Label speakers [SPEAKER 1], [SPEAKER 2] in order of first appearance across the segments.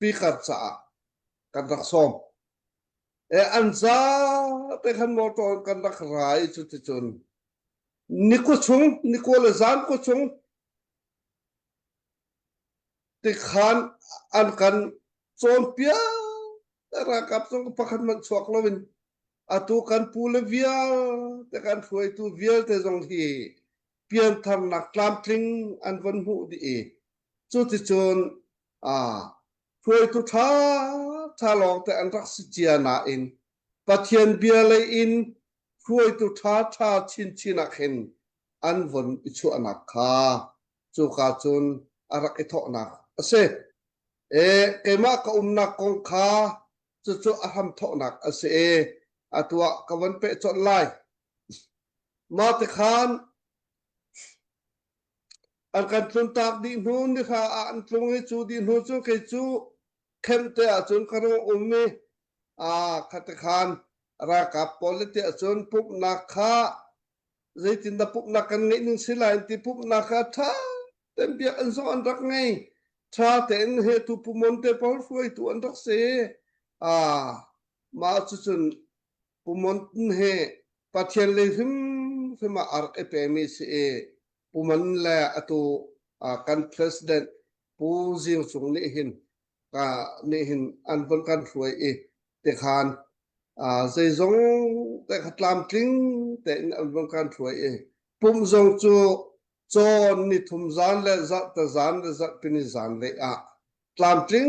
[SPEAKER 1] ปีกัดสะกันรักซ้อมอันซาแต่ขันมอตอนกันรักรายจุดจนนิโคชงนิโคลซานโคชงติขานอันกันโซนเปียรากับสงปะขันมันสวกลวินอตุกันปูเลเวียแต่กันถวยตูเวียแต่จงที่เปลี่ยนทำนักลามทริงอันวันหูดีจุดจนถวยตูท่าลองแต่อันรักสิเจียนาอินปะเทียนเบียเลยอินถวยตูท่าชินนักเห็นอันวันอิชุอนักคาจุกาจนอารักอิทอนักเสเกมาkaนักกงคาจุอาหัมทอนักเสอตัวกวันเปจดไลมาตะคานอันกันตุนตากดีนูนนี่ค่ะอันตรงให้จูดีนูจูเคจูเข้มเตะจนกระอุมมีขัดคานรากับปอลิเตะจนปุ๊บนักข้าใจตินดาปุ๊บนักกันเงินสิลายที่ปุ๊บนักข้าท่าเต็มเบียอันสองอันรักไงท่าแต่เหตุปุ่มมนเตปอลฟวยตัวอันรักเสมาจุนปุ่มมนเหปัจเจเลหิมฟิมาอาร์เอพเมสปุ่มมันแลอตัวกันประธานผู้ยิ่งสูงนี่เห็นอันบนกันฟวยแต่ขานใจจงแต่ขัดลามทริงแต่อันบนกันฟวยปุ่มจงจนนี่ทุ่มจานและจัดจานและจัดเป็นจานเลยลามทริง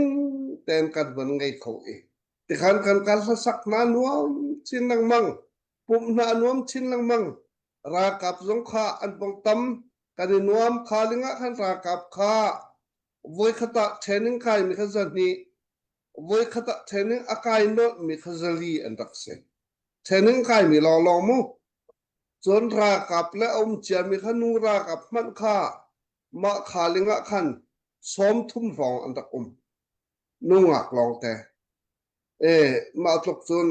[SPEAKER 1] แต่กันบนไงเขาแต่ขานกันสักนานวมชินลังมังปุ่มนานวมชินลังมังรากับสงขาอันปงตั้มกันนวมขาลิงะขันรากับขาวยขตะเทนิงไกมีขจันนี้วยขตะเทนิงอากายโนมีขจลีอันรักเสเทนิงไกมีลองมูจนรากับและอมเจียมีขนูรากับมันขามาขาลิงะขันสมทุ่มฟองอันรักนุ่งอักลองแต่มาตกจน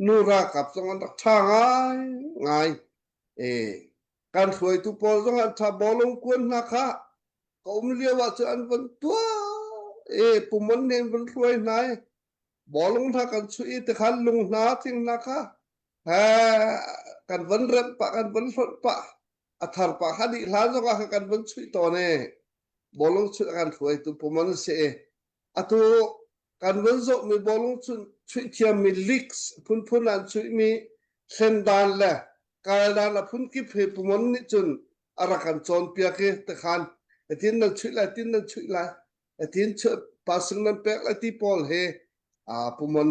[SPEAKER 1] นูรากับสองอันรักท่าง่ายการสวยทุกปอสองอันถ้าบอลงกวนนะคะก็เรียกว่าจะอันเป็นตัวปุ่มมันเห็นเป็นสวยไหนบอลงถ้ากันช่วยแต่ขันลงหนาทิ้งนะคะกันวันเริ่มปะกันวันฝนปะอัฐารปะฮัดีล้านสองกันวันช่วยต่อเนี่ยบอลงช่วยกันสวยทุกปุ่มมันเสียตัวกันวันจบมีบอลงช่วยเทียมมีลิกส์พุ่นอันช่วยมีเส้นดานแหละการดานพุ่นกิบเหปุ่มมันนี่จนอารักันจนเปียกแต่ขันที่นั่นช่วยละที่นั่นช่วยละที่ช่วยปัสนั้นเปกละที่พอลปุ่มมัน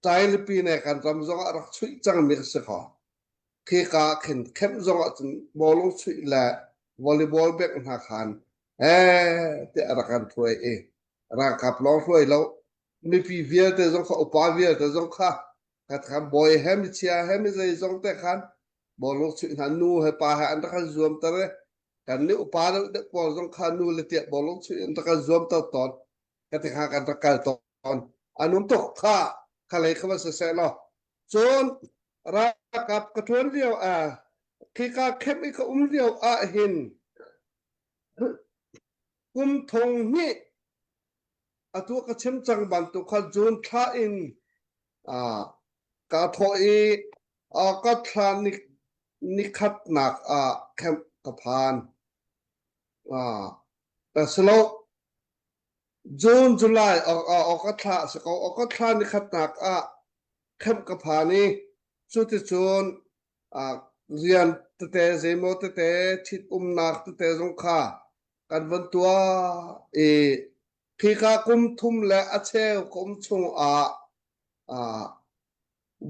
[SPEAKER 1] ใจลิปีเนี่ยกันรำจงรักช่วยจังมีเสียขอคือกาขึ้นเข้มจงจนบอลลงช่วยละวอลเลย์บอลเบกหน้าขันแต่รักกันถวยรักกับล้อถวยแล้วมีปีเวียแต่จงเขาอุปาเวียแต่จงข้ากัดคำบอยแฮมิเชียแฮมิใจจงแต่ขันบอลลงช่วยหันนูให้ปาให้อันตรายรวมแต่กันนี่อุปาเด็กบอลจงข้านูเลยเตะบอลลงช่วยอันตรายรวมตอนกันแต่ข้ากันตะการตอนอันนู้นตกข้าเลยเขาว่าเสียเนาะจนรักกับกระทวนเดียวคือกาเข้มอีกเดียวเห็นกุมทงนี่ตัวกระเชื่อมจังบันตุขจนท่าอินกาทอยก็ทานิคัดหนักเข้มกระพานแต่สโลจูนจุลายก็ทาสกก็ทานิคัดหนักเข้มกระพานี่สุดจนเรียนแต่เจมอแต่ทิดนักแต่สงขากันวันตัวพี่กากุมทุ่มและอาเชลกุมชง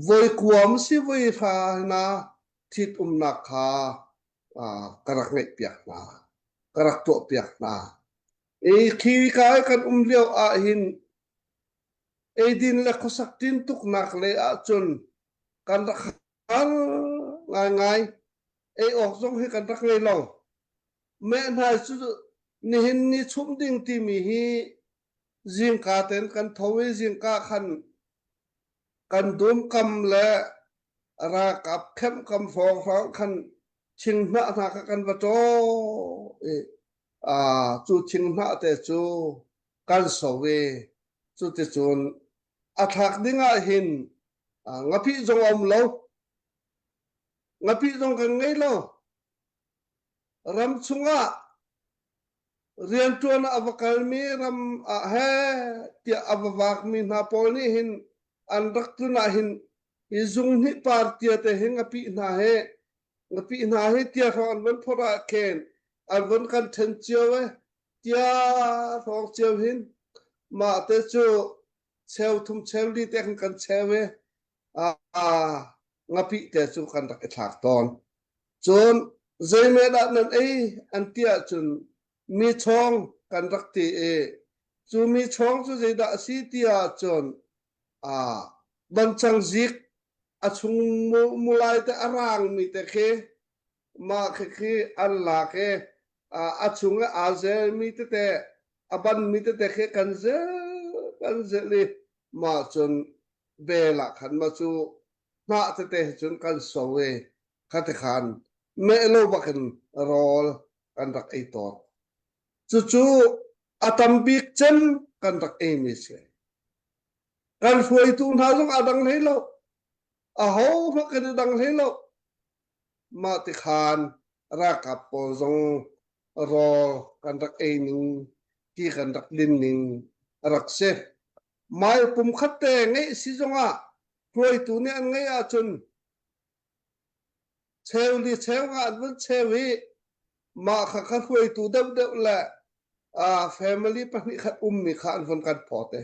[SPEAKER 1] วยความสิวยฟานาทิดนักกระเงยเปียกนากระตัวเปียกนาพี่กากันเลี้ยวหินดินและขสักดินทุกนักเลยจนกันรักง่ายออกส่งให้กันรักเลยลองแม่นายสุดนี่เห็นนี่ชุ่มดิ่งที่มีจิงกาเต็นกันทวีจิงกาขันกันดุมกำและรากับเข้มกำฟองฟังขันชิงหน้ากันประโจจูชิงหน้าแต่จู kan sowe chu ti chun athak dinga hin ngapi jong om lo ngapi jong kan ngei lo ram chunga rian tuan avakal mi ram he tia avawak mi na pol ni hin andak tu na hin izung ni partia te hin ngapi na he tia ron ban phora ken an ban kan then chiawe tia thong chiaw hin ma te chu cheu thum cheu li te kan chewe ngapi te chu kan dak thak ton chon zai me da nan ei an tia chun mi chong kan rak ti chu mi chong chu zai da si tia chon ban chang zik achung mulai te arang mi te khe ma khe an la khe achung azel mi te aban mi te khe kan ze le ma chon bela khan ma chu na te chun kan sowe khat khan me lo bakan rol kan rak ei tor chu atambik chen kan rak ei mi se kan fuai tu na jong adang lelo ho ma kan dang lelo ma ti khan ra kap po jong rol kan rak ei ning ki kan rak lin ning rak se mai pum khat te ngei si jonga fuai tu ne an ngei a chun cheu nga an chewi ma kha fuai tu dab la family pani khat mi khan von kan phote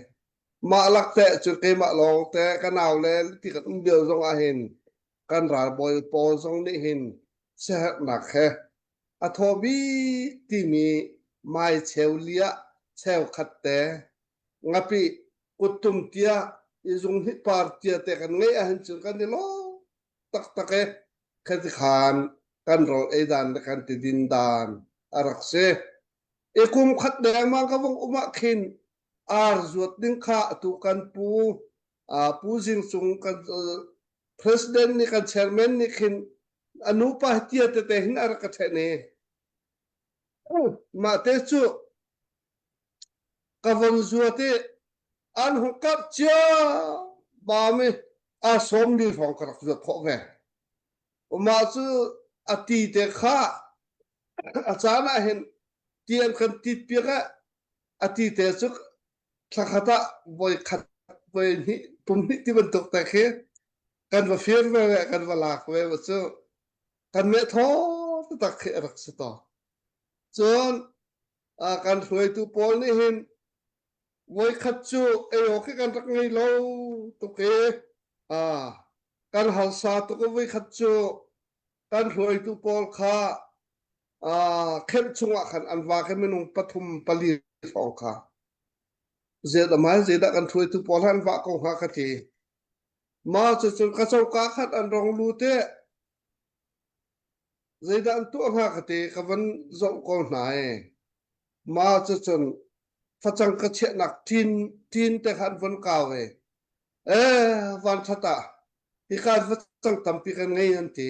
[SPEAKER 1] ma lak te chu ke ma long te kanaw le ti kan bil jong a hin kan ra boy po jong ni hin se na khe a thobi ti mi mai cheulia cheu khat te ngapi kutum tia izung hi partia te kan ngai a hin chu kan ni lo tak e khat khan kan rol e dan kan ti din dan arak se ekum khat dang ma ka wong uma khin ar zuat ding kha tu kan pu jing chung kan president ni kan chairman ni khin anu pa tia te hin ar ka thene ma te chu ka wong zuate an hu kap cha ba me a som ni phong ka zu pho ve ma chu ati te kha achana hin tian kan tit pira ati te chu thakata boy khat boy ni pum ni ti ban tok ta khe kan va fir ve kan va lak ve chu kan me tho ta khe rak se to chon kan hloi tu pol ni hin boy khat chu o khe kan rak ngai lo to ke kan hal sa to ko boy khat chu kan hloi tu pol kha khem chunga khan an wa khe menung pathum pali phong kha zeda mai zeda kan thui tu polhan wa ko ha kha ti ma chu chu ka chau ka khat an rong lu te zeda an tu ha kha ti ka van zo ko nai ma chu chun phachang ka che nak tin te khan von ka we van thata hi ka phachang tampi kan ngai an ti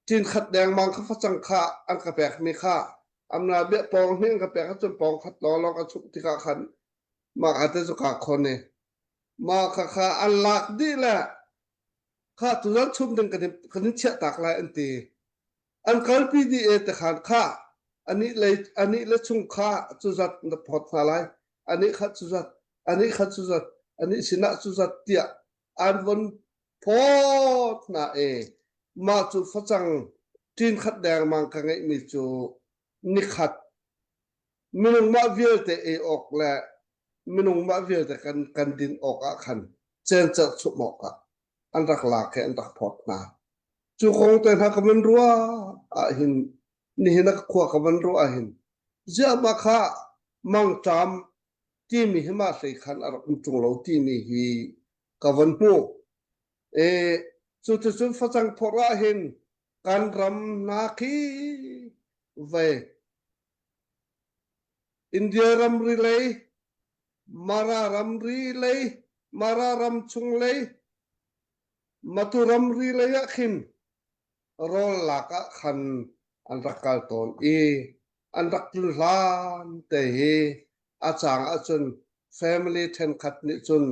[SPEAKER 1] tin khat dang mang kha phachang kha an ka pek mi kha amna be pong hin ka pek chun pong khat lo ka chuk ti ka khan ma ate chu ka khone ma kha an lak di la kha tu ran chum ding kan che tak lai an ti an kal pi di e te khan kha ani le chung kha chu zat na phot na lai ani khat chu zat ani sina chu zat tia an von phot na ma chu phachang tin khat dang mang ka ngai mi chu ni khat minung ma vial te ok la minung ma vial te kan din ok a khan chen cha chu mo ka an rak la ke an rak phot na chu khong te ha ka man ruwa a hin ni hina khwa ka man ruwa hin ja ma kha mang cham ti mi hima sei khan ar chung lo ti mi hi ka van hu chu chu phachang phora hin kan ram na khi ve India ram relay mara ram relay mara ram chung lay matu ram relay khin rol la ka khan an rakal ton an rak lu lan te อาจางอาจน family เทนขัดนิจน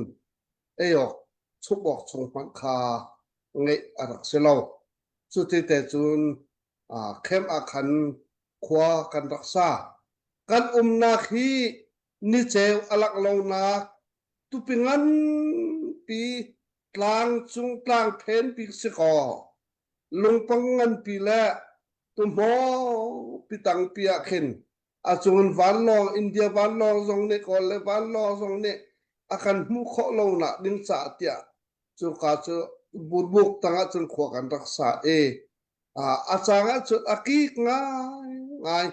[SPEAKER 1] เอยอกชุบบอกชงพันคาไงอารักเสลาสุดที่แต่จุนเข้มอาคันขวากันรักษากันนาคีนิเจวอลักเลานาตุปิงันปีกลางจุงกลางเพนปีกสิกอลงปังงันปีละตุมโมปีตังปีอาเข็นอาจุนวันลองอินเดียวันลองทรงเนี่ยก่อนเลยวันลองทรงเนี่ยอาคันมุขเลานาดินสาเตียจุกาจุบุบุกตั้งจุนขวากันรักษาอาจารย์จุดอากีง่าย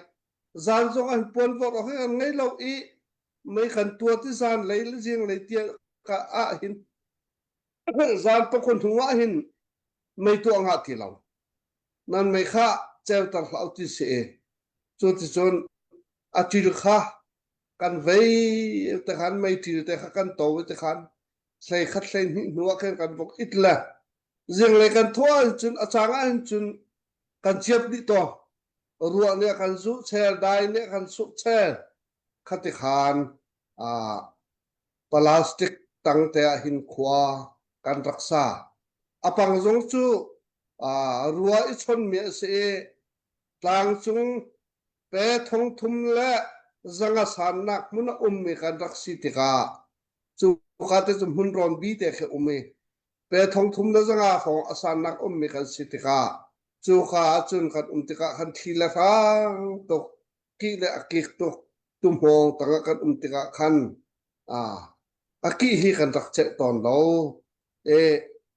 [SPEAKER 1] จานทรงอันปนฟอกให้กันไงเราไม่ขันตัวที่จานเลยหรือเสียงเลยเตียกะหินจานเป็นคนถึงว่าหินไม่ตัวงาที่เรานั่นไม่ค่าเจ้าตาเราที่เสียจุดที่จนอาทิตย์ค่ากันไว้แต่ขันไม่ทีแต่ขันโตแต่ขันใส่ขัดใส่หัวกันบอกอิดละเสียงเลยกันทั่วจนอาจารย์จนกันเชียบดิตัวรัวเนี่ยกันสุเชลได้เนี่ยกันสุเชลขัดขานพลาสติกตั้งแต่หินขวาการรักษาอปังจงจูรัวอิชนเมียเสกลางจงเปทงทุมและจังสานนักมุนมีการรักษาติกาจูขาดจะมุนรอนบีเตะมีเปทงทุมและจังของสานนักมีการสิติกาจูขาจุนกันติกาคันทีละฟังตกกีและอกิกตกตุมหงตั้งกันติกาคันอกิฮีกันรักเจตอนเรา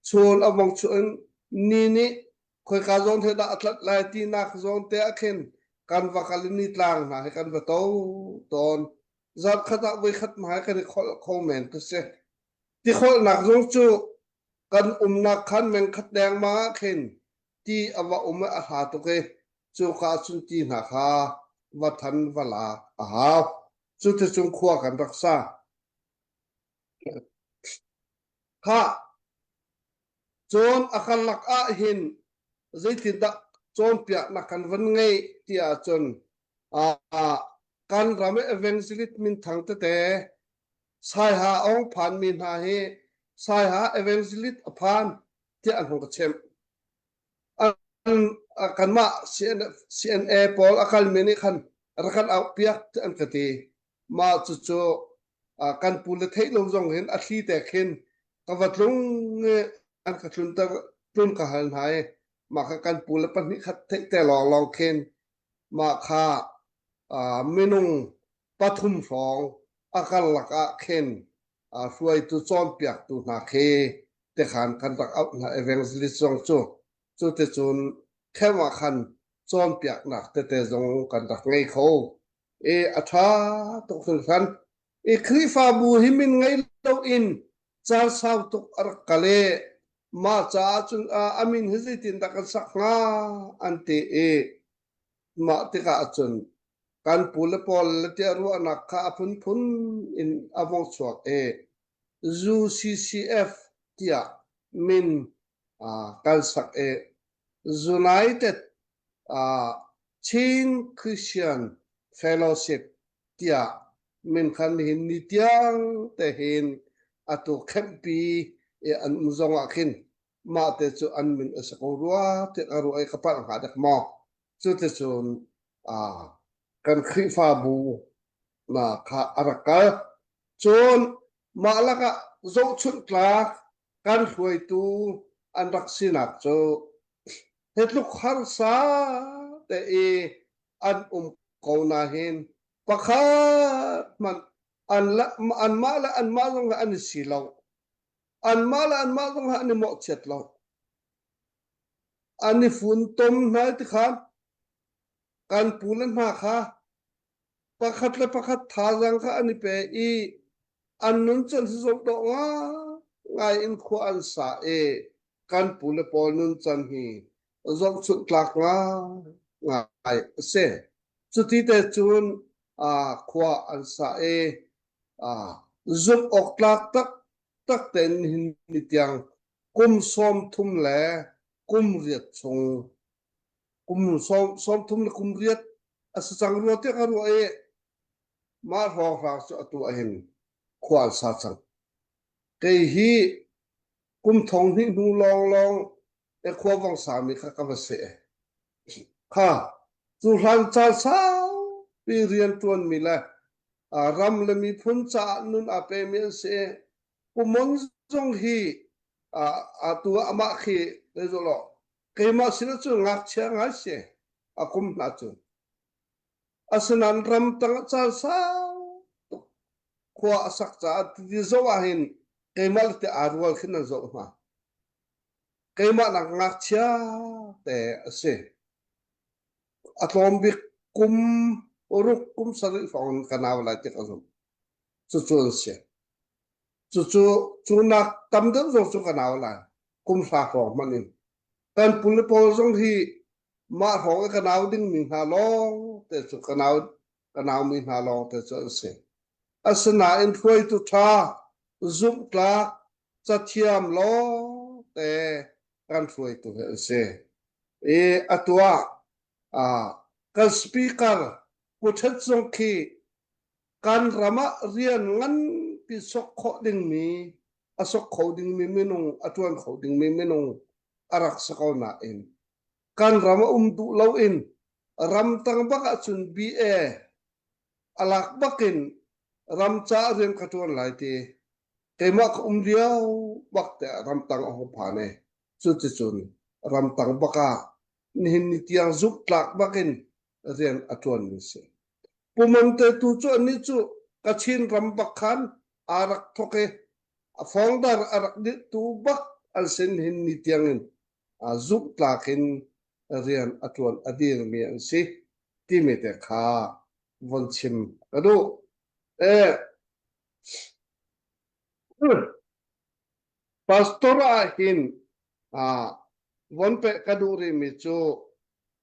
[SPEAKER 1] ชวนอวังชวนนี่คอยการจงเทดาอัตลายตีนักจงเตะเข็นกันวักลินิตลางนะให้กันไปโตตอนจับขัดไว้ขัดมาให้กันคอมเมนต์ก็เสียที่คนนักจงจูกันนักขันเมนขัดแดงมาเข็นที่อวะอาหาตุเกจูขาสุนตีนักฮาวัฒนวลาอาหาจุดที่จงขวากันรักษาข้าจนอาคันลักหินใจติดจนเปียนักกันวันไงที่อาจนการรำเอเวนซิลิตมินทั้งเตะสายหาองผ่านมินหาเฮสายหาเอเวนซิลิตผ่านที่อันของกระเชมกันมา CNA พอลอาคันมินิคันรักันเอาเปียกที่อันกติมาจู่ๆกันปูเลเทลงจงเห็นอาทิตย์แต่เห็นกวัดลงอันกระชุนตะรุ่นกระหันหายมากันปูเลปันนี้ขัดแต่ลองเข็นมาค่าเมนุงปฐุมสองอาการหลักเข็นช่วยตุจอมเปียกตุนาเคแต่ขันกันรักเอาเอเวนซิลิซงจูเตจุนแค่ว่าขันจอมเปียกหนักแต่จงกันรักไงเขาอัฐาตกถึงขันคริฟาบูหิมินไงเราอินจาสาวตกอรักกะเลมาจ้าจุนอามินฮิซิตินตะกันสักงาอันเตมาติกาจุนกันปูเลปอลเตอรัวนักข้าพุนอินอวงสวกจูCCFเตียมินกันสักUnited Teen Christian Fellowship เตียมินคันหินนิตยังแต่เห็นอตุเข้มปีอันมุจงอาคินมาเตจูอันมินสกุรัวเตอรัวไอขปังหาเด็กมอกจุดเตจูนกันคริฟาบูมาข้าอารักกะจนมาละกะโจชุนกลากันรวยตูอันรักษานักโจเฮ็ดลูกคารซาแต่อันกาวนาเห็นปะคามันอันมาละอันมาตรงอันสิเราอันมาละอันมาตรงอันหมอเจ็ดเราอันนี้ฝุ่นตมนะที่ข้าการปูนมาค่ะปะคัดและปะคัดทาจังค่ะอันนี้เปอันนู้นจนสุดตรงง่ายอินขวานสาการปูและปอนุนจันฮีจงสุดหลักง่ายเสียสุดที่แต่จุนขวานสาจุดออกหลักตักเต็นหินนิตยังกุมซ้อมทุ่มแหลกุมเรียดชงกุมซ้อมทุ่มและกุมเรียดสังรัวเตะรัว มารองรักษาตัวเองควานสาสังเกฮีกุมทองหินูลองคววังสามีข้ากำเสค่ะสุรันจ่าสาวปีเรียนตัวมีละรำและมีพ้นจ่านุนอาเปมีเสกุมงจงฮีตัวอามาคีเลยจลอเกมาสินจุงักเชียงาเสกุมนาจุอาสนันรำตั้งจ่าสาวขวาสักจ่าที่จะว่าเห็นเกมาที่อารวาขึ้นนั่นจบมาเกมานักงักเชียแต่เสอัตลอมบิกุมรุกกุมสริฟังกันเอาอะไรที่เขาส่งจู่ๆเสียจู่ๆนักตำเดิมส่งกันเอาอะไรกุมสาของมันนี่การปุ่นโพส่งที่มาของกันเอาดิ้งมีหาลองแต่สุกันเอามีหาลองแต่จู่เสียอาสนะอินทวยตุทาจุกลาจัดเทียมลอแต่การทวยตุเสียอัตวกันสปีกเกอร์ผู้ชัดส่งที่การรำเรียนงั้นพิสกขดิ่งมีสกขดิ่งมีไม่นงอัตวันขดิ่งมีไม่นงรักษาเขาหน้าเองการรำดูเล่าเองรำตั้งบักจุนบีอลักบักินรำจ้าเรียนขัดวันหลายทีเกมักเดียวบักแต่รำตั้งเอาผ่านสุดจุนรำตั้งบักนี่นิตยังจุกลักบักินเรียนอัตวันนี้เสียปุ่มเตตุจุอันนี้จุกัชินรำบักขันอารักทกฟองดาร์อารักดิตูบักอัลเซนหินนิตยังจุกลักินเรียนอัตวันอดีตมีอันสิที่มีแต่ข้าวันชิมกระดูปัสตอราหินวันเปกระดูริมิจู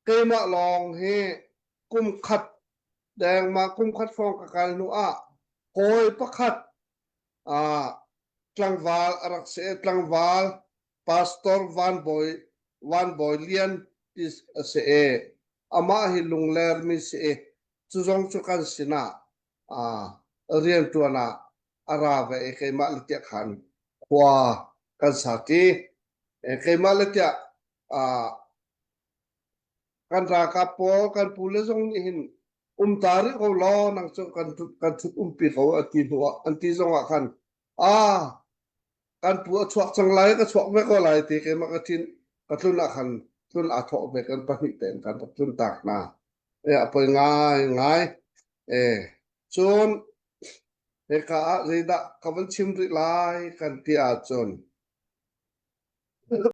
[SPEAKER 1] เกมาลองเฮกุมขัดแดงมากุมขัดฟองกับการนัวโอยประคัดกลางวาลรักเสกลางวาลปัสตอร์วันบอยเลียนอิสเสอามาฮิลุงเลร์มิเสจุจงจุกันสินะเรียนตัวน่ะอาราเวเกมาลิเตขันขวากันสักทีเกมาลิเตกันรากาโปกันปูเลซงหินตาริเขาล้อนังจงกันทุกปีเขาอันที่จงว่ากันกันปูชวกจังไรก็ชวกไม่ก็ไรตีเกมากันทินกันทุนอาคันทุนอาทอไปกันปะหิเต็นกันทุนตากนาไปง่ายจนเฮกาเรดะกวันชิมริลายกันที่อาจน